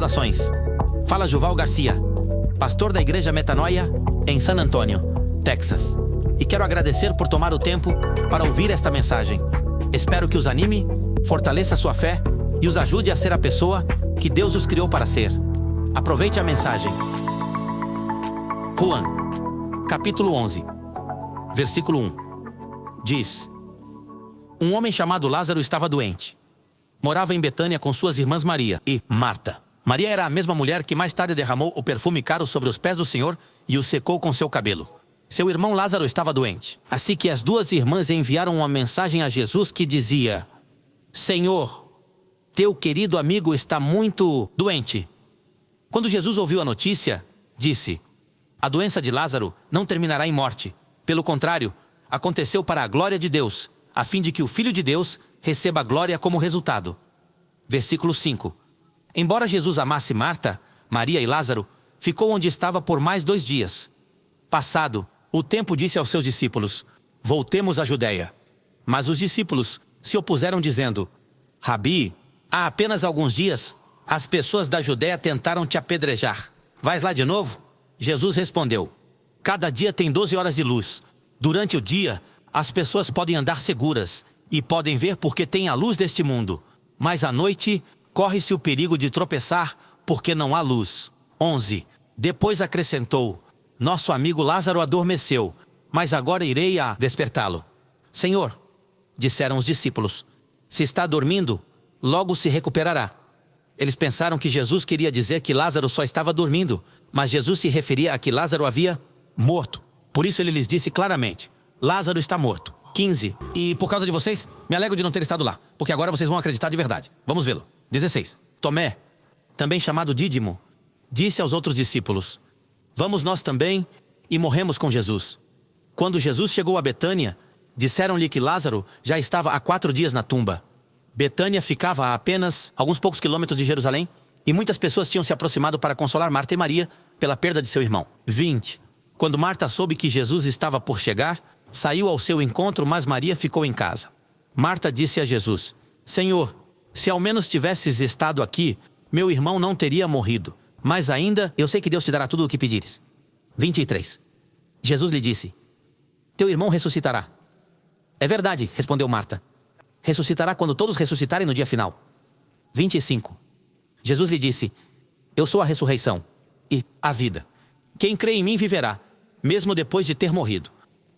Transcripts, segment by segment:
Saudações. Fala Juval Garcia, pastor da Igreja Metanoia em San Antonio, Texas. E quero agradecer por tomar o tempo para ouvir esta mensagem. Espero que os anime, fortaleça sua fé e os ajude a ser a pessoa que Deus os criou para ser. Aproveite a mensagem. Juan, capítulo 11, versículo 1. Diz: um homem chamado Lázaro estava doente. Morava em Betânia com suas irmãs Maria e Marta. Maria era a mesma mulher que mais tarde derramou o perfume caro sobre os pés do Senhor e o secou com seu cabelo. Seu irmão Lázaro estava doente. Assim que as duas irmãs enviaram uma mensagem a Jesus que dizia: Senhor, teu querido amigo está muito doente. Quando Jesus ouviu a notícia, disse: a doença de Lázaro não terminará em morte. Pelo contrário, aconteceu para a glória de Deus, a fim de que o Filho de Deus receba a glória como resultado. Versículo 5. Embora Jesus amasse Marta, Maria e Lázaro, ficou onde estava por mais 2 dias. Passado o tempo, disse aos seus discípulos: voltemos à Judeia. Mas os discípulos se opuseram dizendo: Rabi, há apenas alguns dias, as pessoas da Judeia tentaram te apedrejar. Vais lá de novo? Jesus respondeu: cada dia tem 12 horas de luz. Durante o dia, as pessoas podem andar seguras e podem ver porque têm a luz deste mundo. Mas à noite, corre-se o perigo de tropeçar porque não há luz. 11. Depois acrescentou: nosso amigo Lázaro adormeceu, mas agora irei a despertá-lo. Senhor, disseram os discípulos, se está dormindo, logo se recuperará. Eles pensaram que Jesus queria dizer que Lázaro só estava dormindo, mas Jesus se referia a que Lázaro havia morto. Por isso ele lhes disse claramente: Lázaro está morto. 15. E por causa de vocês, me alegro de não ter estado lá, porque agora vocês vão acreditar de verdade. Vamos vê-lo. 16. Tomé, também chamado Dídimo, disse aos outros discípulos: vamos nós também, e morremos com Jesus. Quando Jesus chegou a Betânia, disseram-lhe que Lázaro já estava há 4 dias na tumba. Betânia ficava a apenas alguns poucos quilômetros de Jerusalém, e muitas pessoas tinham se aproximado para consolar Marta e Maria pela perda de seu irmão. 20. Quando Marta soube que Jesus estava por chegar, saiu ao seu encontro, mas Maria ficou em casa. Marta disse a Jesus: Senhor, se ao menos tivesses estado aqui, meu irmão não teria morrido. Mas ainda, eu sei que Deus te dará tudo o que pedires. 23. Jesus lhe disse: teu irmão ressuscitará. É verdade, respondeu Marta. Ressuscitará quando todos ressuscitarem no dia final. 25. Jesus lhe disse: eu sou a ressurreição e a vida. Quem crê em mim viverá, mesmo depois de ter morrido.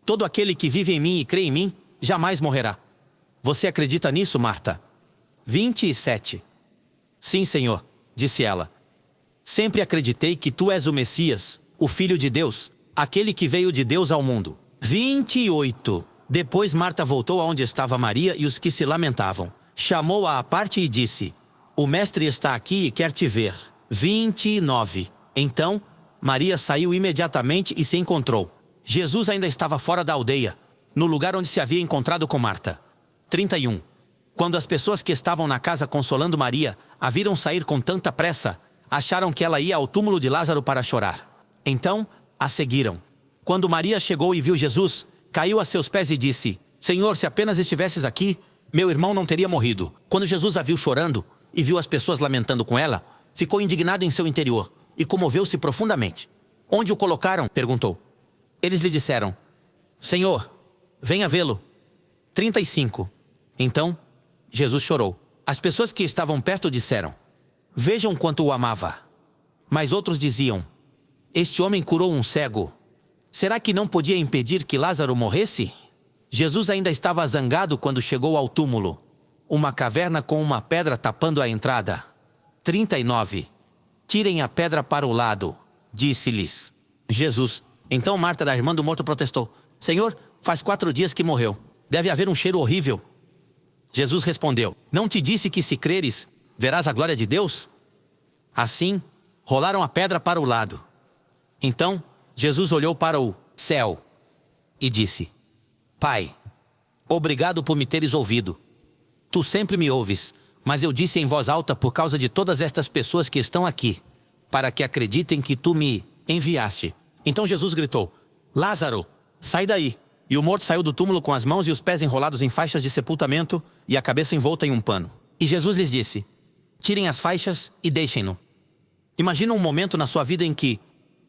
Todo aquele que vive em mim e crê em mim, jamais morrerá. Você acredita nisso, Marta? 27. Sim, Senhor, disse ela. Sempre acreditei que tu és o Messias, o Filho de Deus, aquele que veio de Deus ao mundo. 28. Depois Marta voltou aonde estava Maria e os que se lamentavam. Chamou-a à parte e disse: o mestre está aqui e quer te ver. 29. Então, Maria saiu imediatamente e se encontrou. Jesus ainda estava fora da aldeia, no lugar onde se havia encontrado com Marta. 31. Quando as pessoas que estavam na casa consolando Maria a viram sair com tanta pressa, acharam que ela ia ao túmulo de Lázaro para chorar. Então, a seguiram. Quando Maria chegou e viu Jesus, caiu a seus pés e disse: Senhor, se apenas estivesses aqui, meu irmão não teria morrido. Quando Jesus a viu chorando e viu as pessoas lamentando com ela, ficou indignado em seu interior e comoveu-se profundamente. Onde o colocaram? Perguntou. Eles lhe disseram: Senhor, venha vê-lo. 35. Então, Jesus chorou. As pessoas que estavam perto disseram: vejam quanto o amava. Mas outros diziam: este homem curou um cego. Será que não podia impedir que Lázaro morresse? Jesus ainda estava zangado quando chegou ao túmulo, uma caverna com uma pedra tapando a entrada. 39. Tirem a pedra para o lado, disse-lhes Jesus. Então Marta, da irmã do morto, protestou: Senhor, faz 4 dias que morreu. Deve haver um cheiro horrível. Jesus respondeu: não te disse que se creres, verás a glória de Deus? Assim, rolaram a pedra para o lado. Então, Jesus olhou para o céu e disse: Pai, obrigado por me teres ouvido. Tu sempre me ouves, mas eu disse em voz alta por causa de todas estas pessoas que estão aqui, para que acreditem que tu me enviaste. Então Jesus gritou: Lázaro, sai daí. E o morto saiu do túmulo com as mãos e os pés enrolados em faixas de sepultamento e a cabeça envolta em um pano. E Jesus lhes disse: tirem as faixas e deixem-no. Imagina um momento na sua vida em que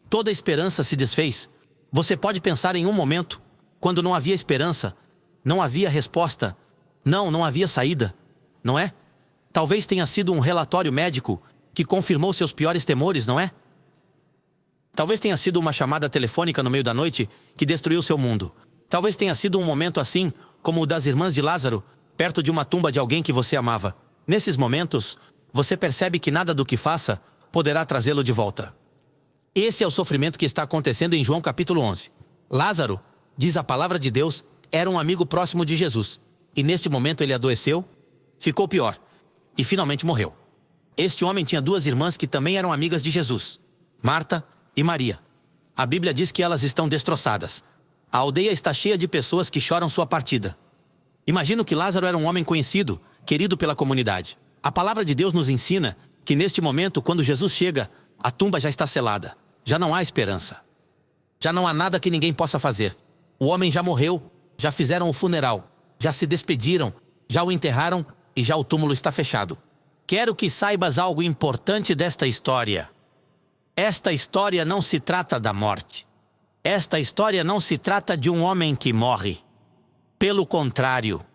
toda a esperança se desfez. Você pode pensar em um momento quando não havia esperança, não havia resposta, não havia saída, não é? Talvez tenha sido um relatório médico que confirmou seus piores temores, não é? Talvez tenha sido uma chamada telefônica no meio da noite que destruiu seu mundo. Talvez tenha sido um momento assim, como o das irmãs de Lázaro, perto de uma tumba de alguém que você amava. Nesses momentos, você percebe que nada do que faça poderá trazê-lo de volta. Esse é o sofrimento que está acontecendo em João capítulo 11. Lázaro, diz a palavra de Deus, era um amigo próximo de Jesus. E neste momento ele adoeceu, ficou pior e finalmente morreu. Este homem tinha duas irmãs que também eram amigas de Jesus, Marta e Maria. A Bíblia diz que elas estão destroçadas. A aldeia está cheia de pessoas que choram sua partida. Imagino que Lázaro era um homem conhecido, querido pela comunidade. A palavra de Deus nos ensina que neste momento, quando Jesus chega, a tumba já está selada. Já não há esperança. Já não há nada que ninguém possa fazer. O homem já morreu, já fizeram o funeral, já se despediram, já o enterraram e já o túmulo está fechado. Quero que saibas algo importante desta história. Esta história não se trata da morte. Esta história não se trata de um homem que morre. Pelo contrário,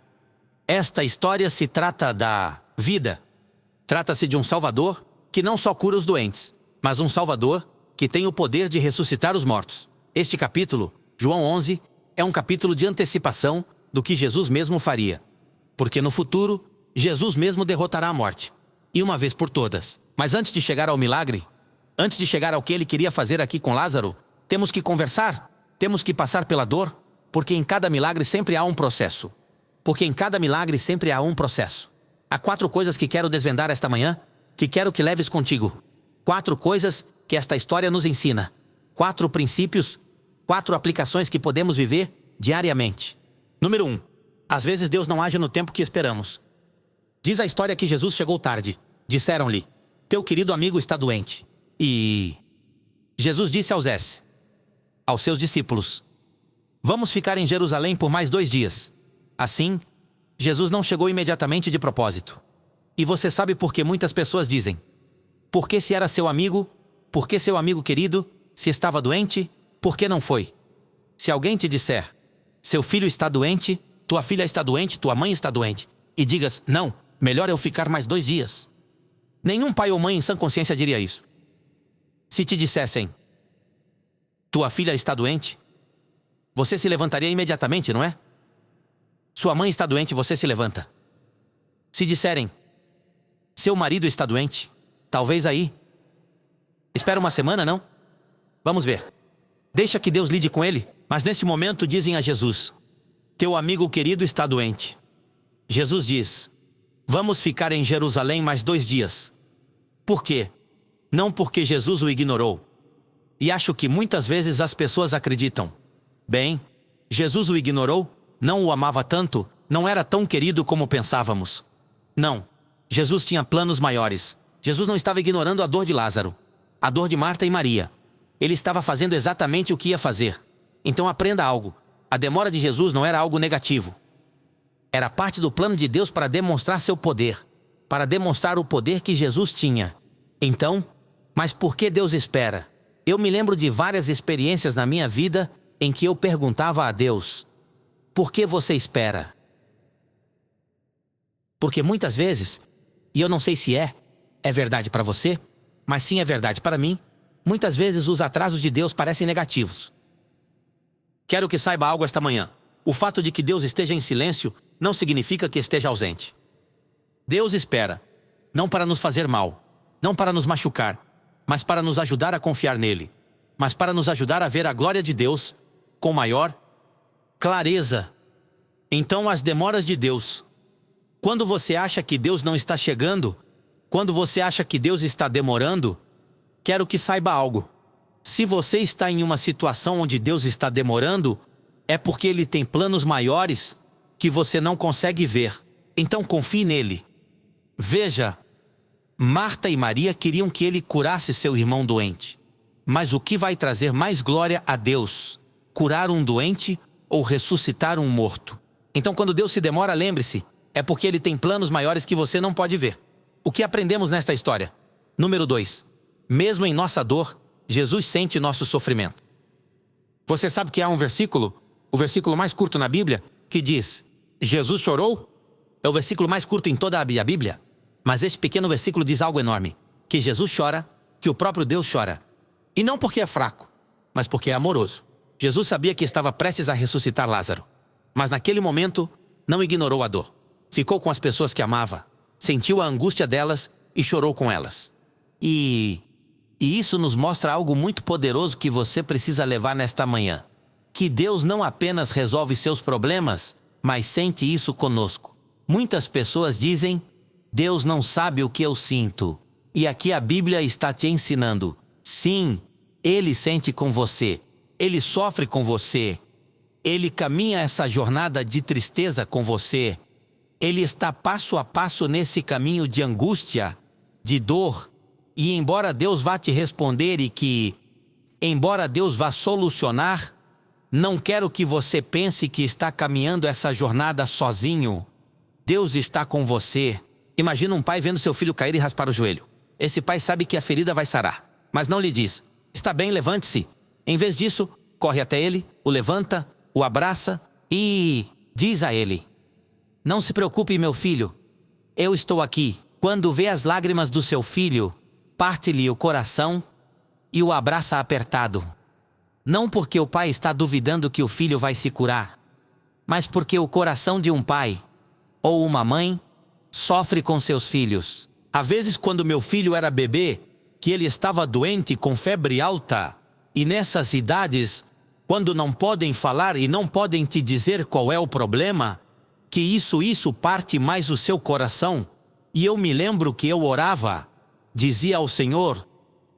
esta história se trata da vida. Trata-se de um Salvador que não só cura os doentes, mas um Salvador que tem o poder de ressuscitar os mortos. Este capítulo, João 11, é um capítulo de antecipação do que Jesus mesmo faria. Porque no futuro, Jesus mesmo derrotará a morte. E uma vez por todas. Mas antes de chegar ao milagre, antes de chegar ao que ele queria fazer aqui com Lázaro, temos que conversar, temos que passar pela dor, porque em cada milagre sempre há um processo. Porque em cada milagre sempre há um processo. Há 4 coisas que quero desvendar esta manhã, que quero que leves contigo. 4 coisas que esta história nos ensina. 4 princípios, 4 aplicações que podemos viver diariamente. Número 1. Às vezes Deus não age no tempo que esperamos. Diz a história que Jesus chegou tarde. Disseram-lhe, teu querido amigo está doente. E Jesus disse aos seus discípulos, vamos ficar em Jerusalém por mais 2 dias. Assim, Jesus não chegou imediatamente de propósito. E você sabe por que muitas pessoas dizem, porque se era seu amigo, porque seu amigo querido, se estava doente, por que não foi? Se alguém te disser, seu filho está doente, tua filha está doente, tua mãe está doente, e digas, não, melhor eu ficar mais 2 dias. Nenhum pai ou mãe em sã consciência diria isso. Se te dissessem, tua filha está doente, você se levantaria imediatamente, não é? Sua mãe está doente, você se levanta. Se disserem, seu marido está doente, talvez aí. Espera uma semana, não? Vamos ver. Deixa que Deus lide com ele. Mas neste momento dizem a Jesus, teu amigo querido está doente. Jesus diz, vamos ficar em Jerusalém mais 2 dias. Por quê? Não porque Jesus o ignorou. E acho que muitas vezes as pessoas acreditam. Bem, Jesus o ignorou, não o amava tanto, não era tão querido como pensávamos. Não, Jesus tinha planos maiores. Jesus não estava ignorando a dor de Lázaro, a dor de Marta e Maria. Ele estava fazendo exatamente o que ia fazer. Então aprenda algo. A demora de Jesus não era algo negativo. Era parte do plano de Deus para demonstrar seu poder, para demonstrar o poder que Jesus tinha. Então, mas por que Deus espera? Eu me lembro de várias experiências na minha vida em que eu perguntava a Deus, por que você espera? Porque muitas vezes, e eu não sei se é verdade para você, mas sim é verdade para mim, muitas vezes os atrasos de Deus parecem negativos. Quero que saiba algo esta manhã. O fato de que Deus esteja em silêncio não significa que esteja ausente. Deus espera, não para nos fazer mal, não para nos machucar, mas para nos ajudar a confiar nele, mas para nos ajudar a ver a glória de Deus com maior clareza. Então as demoras de Deus. Quando você acha que Deus não está chegando, quando você acha que Deus está demorando, quero que saiba algo. Se você está em uma situação onde Deus está demorando, é porque Ele tem planos maiores que você não consegue ver. Então confie nele. Veja, Marta e Maria queriam que Ele curasse seu irmão doente. Mas o que vai trazer mais glória a Deus? Curar um doente ou ressuscitar um morto? Então quando Deus se demora, lembre-se, é porque Ele tem planos maiores que você não pode ver. O que aprendemos nesta história? Número 2. Mesmo em nossa dor, Jesus sente nosso sofrimento. Você sabe que há um versículo, o versículo mais curto na Bíblia, que diz: Jesus chorou? É o versículo mais curto em toda a Bíblia. Mas esse pequeno versículo diz algo enorme: que Jesus chora, que o próprio Deus chora. E não porque é fraco, mas porque é amoroso. Jesus sabia que estava prestes a ressuscitar Lázaro, mas naquele momento não ignorou a dor. Ficou com as pessoas que amava, sentiu a angústia delas e chorou com elas. E isso nos mostra algo muito poderoso que você precisa levar nesta manhã. Que Deus não apenas resolve seus problemas, mas sente isso conosco. Muitas pessoas dizem: Deus não sabe o que eu sinto. E aqui a Bíblia está te ensinando: sim, Ele sente com você. Ele sofre com você. Ele caminha essa jornada de tristeza com você. Ele está passo a passo nesse caminho de angústia, de dor. E embora Deus vá te responder embora Deus vá solucionar, não quero que você pense que está caminhando essa jornada sozinho. Deus está com você. Imagina um pai vendo seu filho cair e raspar o joelho. Esse pai sabe que a ferida vai sarar, mas não lhe diz: está bem, levante-se. Em vez disso, corre até ele, o levanta, o abraça e diz a ele: não se preocupe, meu filho, eu estou aqui. Quando vê as lágrimas do seu filho, parte-lhe o coração e o abraça apertado. Não porque o pai está duvidando que o filho vai se curar, mas porque o coração de um pai ou uma mãe sofre com seus filhos. Às vezes, quando meu filho era bebê, que ele estava doente com febre alta, e nessas idades, quando não podem falar e não podem te dizer qual é o problema, que isso parte mais o seu coração. E eu me lembro que eu orava, dizia ao Senhor: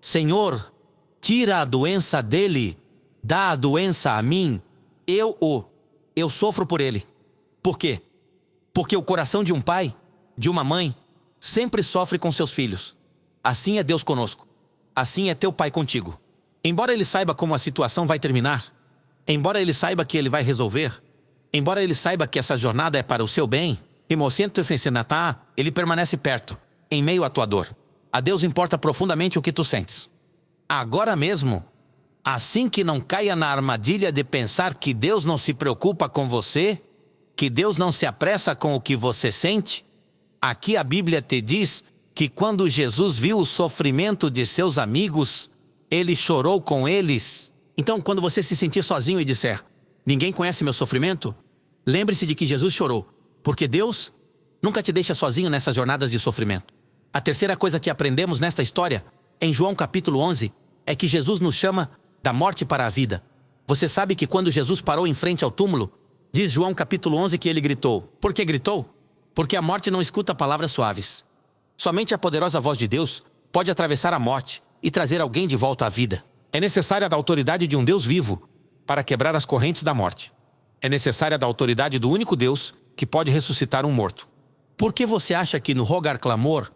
Senhor, tira a doença dele, dá a doença a mim, eu sofro por ele. Por quê? Porque o coração de um pai, de uma mãe, sempre sofre com seus filhos. Assim é Deus conosco. Assim é teu pai contigo. Embora ele saiba como a situação vai terminar, embora ele saiba que ele vai resolver, embora ele saiba que essa jornada é para o seu bem, ele permanece perto, em meio à tua dor. A Deus importa profundamente o que tu sentes. Agora mesmo, assim que não caia na armadilha de pensar que Deus não se preocupa com você, que Deus não se apressa com o que você sente, aqui a Bíblia te diz que quando Jesus viu o sofrimento de seus amigos, ele chorou com eles. Então, quando você se sentir sozinho e disser: ninguém conhece meu sofrimento, lembre-se de que Jesus chorou, porque Deus nunca te deixa sozinho nessas jornadas de sofrimento. A terceira coisa que aprendemos nesta história, em João capítulo 11, é que Jesus nos chama da morte para a vida. Você sabe que quando Jesus parou em frente ao túmulo, diz João capítulo 11 que ele gritou. Por que gritou? Porque a morte não escuta palavras suaves. Somente a poderosa voz de Deus pode atravessar a morte e trazer alguém de volta à vida. É necessária da autoridade de um Deus vivo para quebrar as correntes da morte. É necessária da autoridade do único Deus que pode ressuscitar um morto. Por que você acha que no Rogar Clamor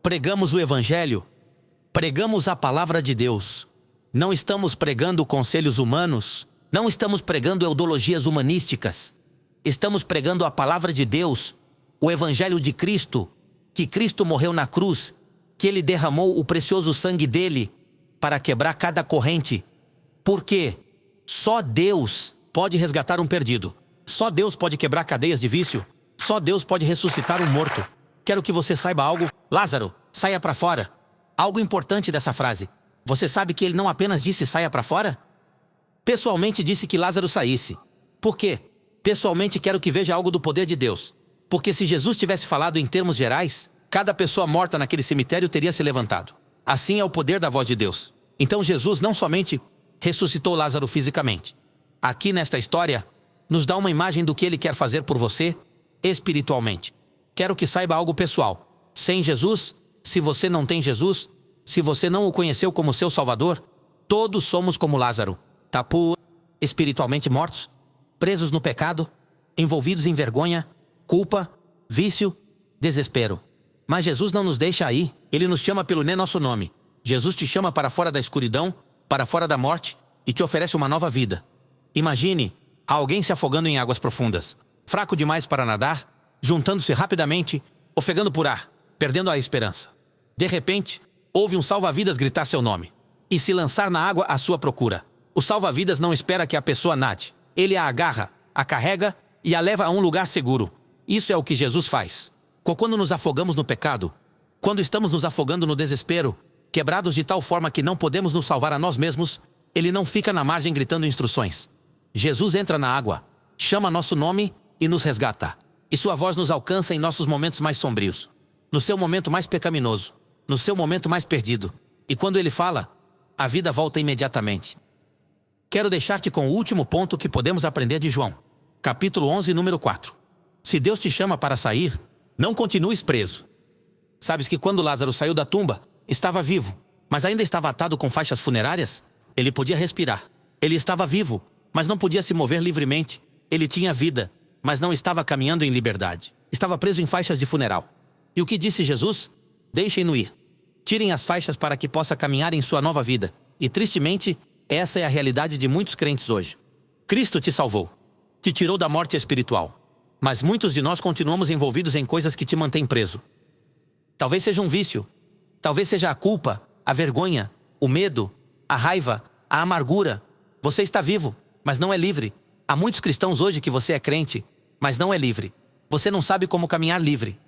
pregamos o Evangelho? Pregamos a palavra de Deus. Não estamos pregando conselhos humanos. Não estamos pregando ideologias humanísticas. Estamos pregando a palavra de Deus, o Evangelho de Cristo, que Cristo morreu na cruz, que Ele derramou o precioso sangue dele para quebrar cada corrente. Porque só Deus pode resgatar um perdido. Só Deus pode quebrar cadeias de vício. Só Deus pode ressuscitar um morto. Quero que você saiba algo. Lázaro, saia para fora. Algo importante dessa frase. Você sabe que ele não apenas disse saia para fora? Pessoalmente disse que Lázaro saísse. Por quê? Pessoalmente quero que veja algo do poder de Deus. Porque se Jesus tivesse falado em termos gerais, cada pessoa morta naquele cemitério teria se levantado. Assim é o poder da voz de Deus. Então Jesus não somente ressuscitou Lázaro fisicamente. Aqui nesta história, nos dá uma imagem do que ele quer fazer por você espiritualmente. Quero que saiba algo pessoal. Sem Jesus, se você não tem Jesus, se você não o conheceu como seu Salvador, todos somos como Lázaro, espiritualmente mortos, presos no pecado, envolvidos em vergonha, culpa, vício, desespero. Mas Jesus não nos deixa aí. Ele nos chama pelo nosso nome. Jesus te chama para fora da escuridão, para fora da morte e te oferece uma nova vida. Imagine alguém se afogando em águas profundas, fraco demais para nadar, juntando-se rapidamente, ofegando por ar, perdendo a esperança. De repente, ouve um salva-vidas gritar seu nome e se lançar na água à sua procura. O salva-vidas não espera que a pessoa nade. Ele a agarra, a carrega e a leva a um lugar seguro. Isso é o que Jesus faz. Quando nos afogamos no pecado, quando estamos nos afogando no desespero, quebrados de tal forma que não podemos nos salvar a nós mesmos, Ele não fica na margem gritando instruções. Jesus entra na água, chama nosso nome e nos resgata. E sua voz nos alcança em nossos momentos mais sombrios, no seu momento mais pecaminoso, no seu momento mais perdido. E quando Ele fala, a vida volta imediatamente. Quero deixar-te com o último ponto que podemos aprender de João. Capítulo 11, número 4. Se Deus te chama para sair, não continues preso. Sabes que quando Lázaro saiu da tumba, estava vivo, mas ainda estava atado com faixas funerárias? Ele podia respirar. Ele estava vivo, mas não podia se mover livremente. Ele tinha vida, mas não estava caminhando em liberdade. Estava preso em faixas de funeral. E o que disse Jesus? Deixem-no ir. Tirem as faixas para que possa caminhar em sua nova vida. E tristemente, essa é a realidade de muitos crentes hoje. Cristo te salvou. Te tirou da morte espiritual. Mas muitos de nós continuamos envolvidos em coisas que te mantêm preso. Talvez seja um vício. Talvez seja a culpa, a vergonha, o medo, a raiva, a amargura. Você está vivo, mas não é livre. Há muitos cristãos hoje que você é crente, mas não é livre. Você não sabe como caminhar livre.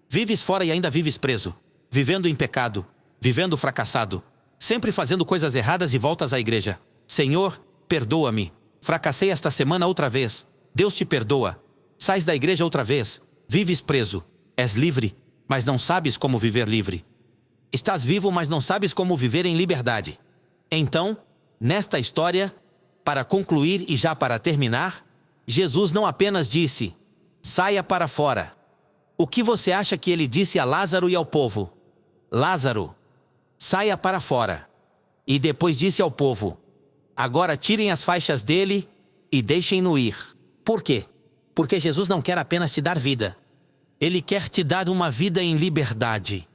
Vives fora e ainda vives preso. Vivendo em pecado, vivendo fracassado. Sempre fazendo coisas erradas e voltas à igreja. Senhor, perdoa-me. Fracassei esta semana outra vez. Deus te perdoa. Sais da igreja outra vez. Vives preso. És livre, mas não sabes como viver livre. Estás vivo, mas não sabes como viver em liberdade. Então, nesta história, para concluir e já para terminar, Jesus não apenas disse, saia para fora. O que você acha que ele disse a Lázaro e ao povo? Lázaro, saia para fora. E depois disse ao povo, agora tirem as faixas dele e deixem-no ir. Por quê? Porque Jesus não quer apenas te dar vida. Ele quer te dar uma vida em liberdade.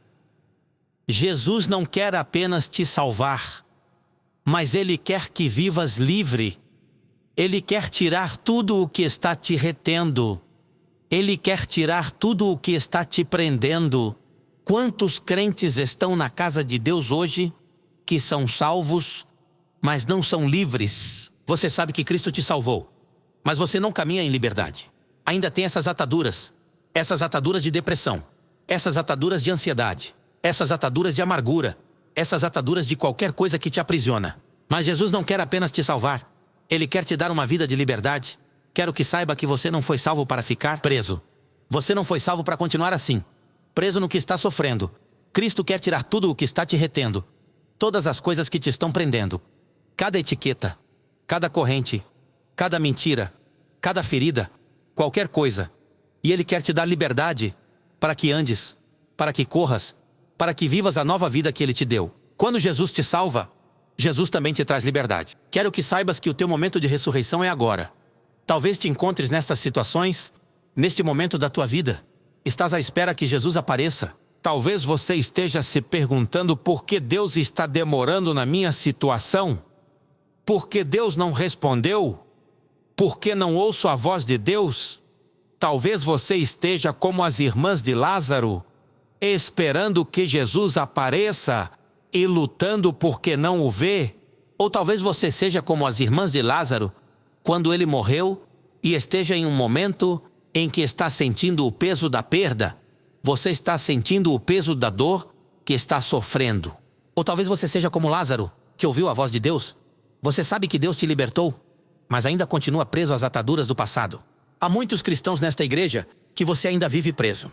Jesus não quer apenas te salvar, mas Ele quer que vivas livre. Ele quer tirar tudo o que está te retendo. Ele quer tirar tudo o que está te prendendo. Quantos crentes estão na casa de Deus hoje que são salvos, mas não são livres? Você sabe que Cristo te salvou, mas você não caminha em liberdade. Ainda tem essas ataduras de depressão, essas ataduras de ansiedade, essas ataduras de amargura, essas ataduras de qualquer coisa que te aprisiona. Mas Jesus não quer apenas te salvar. Ele quer te dar uma vida de liberdade. Quero que saiba que você não foi salvo para ficar preso. Você não foi salvo para continuar assim, preso no que está sofrendo. Cristo quer tirar tudo o que está te retendo. Todas as coisas que te estão prendendo. Cada etiqueta, cada corrente, cada mentira, cada ferida, qualquer coisa. E Ele quer te dar liberdade para que andes, para que corras, para que vivas a nova vida que Ele te deu. Quando Jesus te salva, Jesus também te traz liberdade. Quero que saibas que o teu momento de ressurreição é agora. Talvez te encontres nestas situações, neste momento da tua vida. Estás à espera que Jesus apareça. Talvez você esteja se perguntando por que Deus está demorando na minha situação. Por que Deus não respondeu? Por que não ouço a voz de Deus? Talvez você esteja como as irmãs de Lázaro, esperando que Jesus apareça e lutando porque não o vê. Ou talvez você seja como as irmãs de Lázaro, quando ele morreu e esteja em um momento em que está sentindo o peso da perda. Você está sentindo o peso da dor que está sofrendo. Ou talvez você seja como Lázaro, que ouviu a voz de Deus. Você sabe que Deus te libertou, mas ainda continua preso às ataduras do passado. Há muitos cristãos nesta igreja que você ainda vive preso.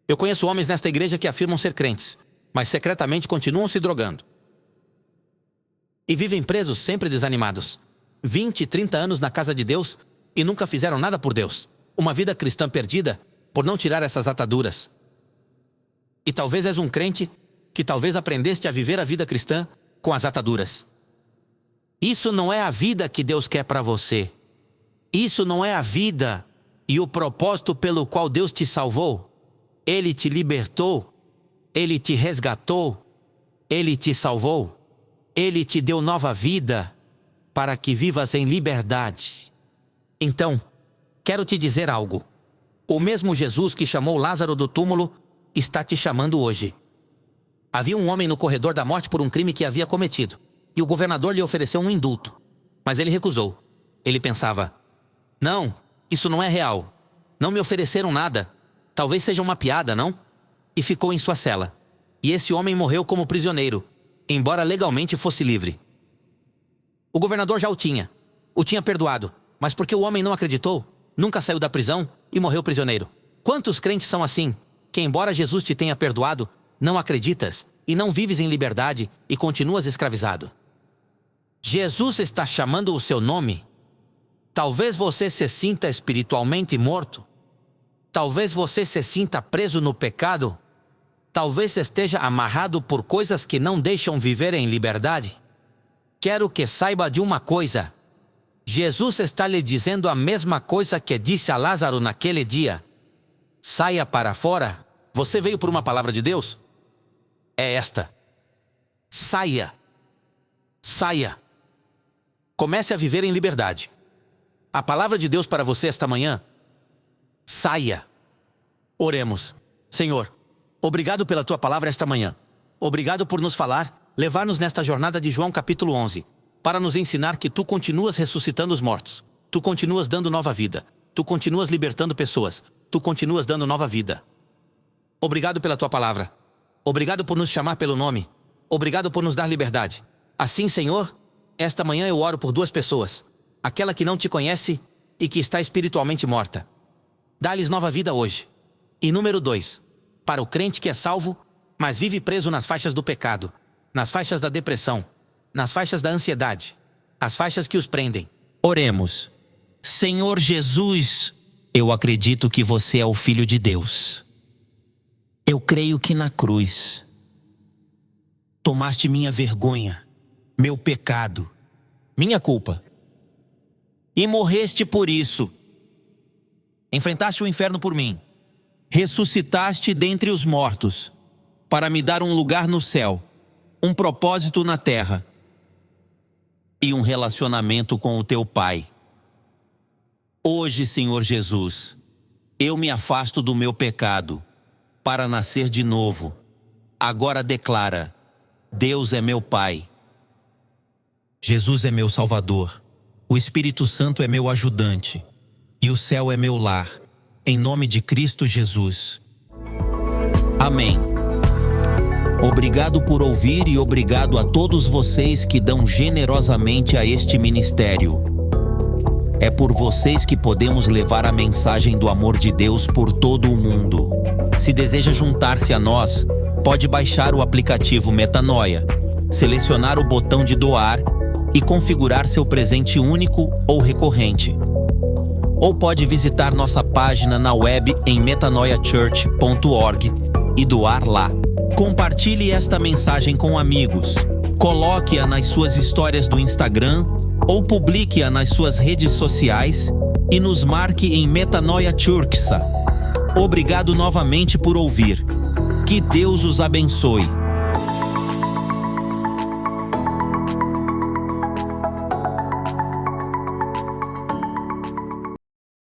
Eu conheço homens nesta igreja que afirmam ser crentes, mas secretamente continuam se drogando. E vivem presos, sempre desanimados. 20, 30 anos na casa de Deus e nunca fizeram nada por Deus. Uma vida cristã perdida por não tirar essas ataduras. E talvez és um crente que talvez aprendeste a viver a vida cristã com as ataduras. Isso não é a vida que Deus quer para você. Isso não é a vida e o propósito pelo qual Deus te salvou. Ele te libertou. Ele te resgatou. Ele te salvou. Ele te deu nova vida para que vivas em liberdade. Então, quero te dizer algo. O mesmo Jesus que chamou Lázaro do túmulo está te chamando hoje. Havia um homem no corredor da morte por um crime que havia cometido, e o governador lhe ofereceu um indulto. Mas ele recusou. Ele pensava: não, isso não é real. Não me ofereceram nada. Talvez seja uma piada, não? E ficou em sua cela. E esse homem morreu como prisioneiro, embora legalmente fosse livre. O governador já o tinha perdoado, mas porque o homem não acreditou, nunca saiu da prisão e morreu prisioneiro. Quantos crentes são assim, que embora Jesus te tenha perdoado, não acreditas e não vives em liberdade e continuas escravizado? Jesus está chamando o seu nome. Talvez você se sinta espiritualmente morto. Talvez você se sinta preso no pecado. Talvez esteja amarrado por coisas que não deixam viver em liberdade. Quero que saiba de uma coisa. Jesus está lhe dizendo a mesma coisa que disse a Lázaro naquele dia. Saia para fora. Você veio por uma palavra de Deus? É esta. Saia. Saia. Comece a viver em liberdade. A palavra de Deus para você esta manhã: saia. Oremos. Senhor, obrigado pela tua palavra esta manhã. Obrigado por nos falar, levar-nos nesta jornada de João capítulo 11, para nos ensinar que tu continuas ressuscitando os mortos. Tu continuas dando nova vida. Tu continuas libertando pessoas. Tu continuas dando nova vida. Obrigado pela tua palavra. Obrigado por nos chamar pelo nome. Obrigado por nos dar liberdade. Assim, Senhor, esta manhã eu oro por duas pessoas. Aquela que não te conhece e que está espiritualmente morta. Dá-lhes nova vida hoje. E número 2, para o crente que é salvo, mas vive preso nas faixas do pecado, nas faixas da depressão, nas faixas da ansiedade, as faixas que os prendem. Oremos. Senhor Jesus, eu acredito que você é o Filho de Deus. Eu creio que na cruz tomaste minha vergonha, meu pecado, minha culpa, e morreste por isso. Enfrentaste o inferno por mim. Ressuscitaste dentre os mortos para me dar um lugar no céu, um propósito na terra e um relacionamento com o teu Pai. Hoje, Senhor Jesus, eu me afasto do meu pecado para nascer de novo. Agora declara: Deus é meu Pai. Jesus é meu Salvador. O Espírito Santo é meu ajudante. E o céu é meu lar. Em nome de Cristo Jesus. Amém. Obrigado por ouvir e obrigado a todos vocês que dão generosamente a este ministério. É por vocês que podemos levar a mensagem do amor de Deus por todo o mundo. Se deseja juntar-se a nós, pode baixar o aplicativo Metanoia, selecionar o botão de doar e configurar seu presente único ou recorrente. Ou pode visitar nossa página na web em metanoiachurch.org e doar lá. Compartilhe esta mensagem com amigos. Coloque-a nas suas histórias do Instagram ou publique-a nas suas redes sociais e nos marque em Metanoia Church. Obrigado novamente por ouvir. Que Deus os abençoe.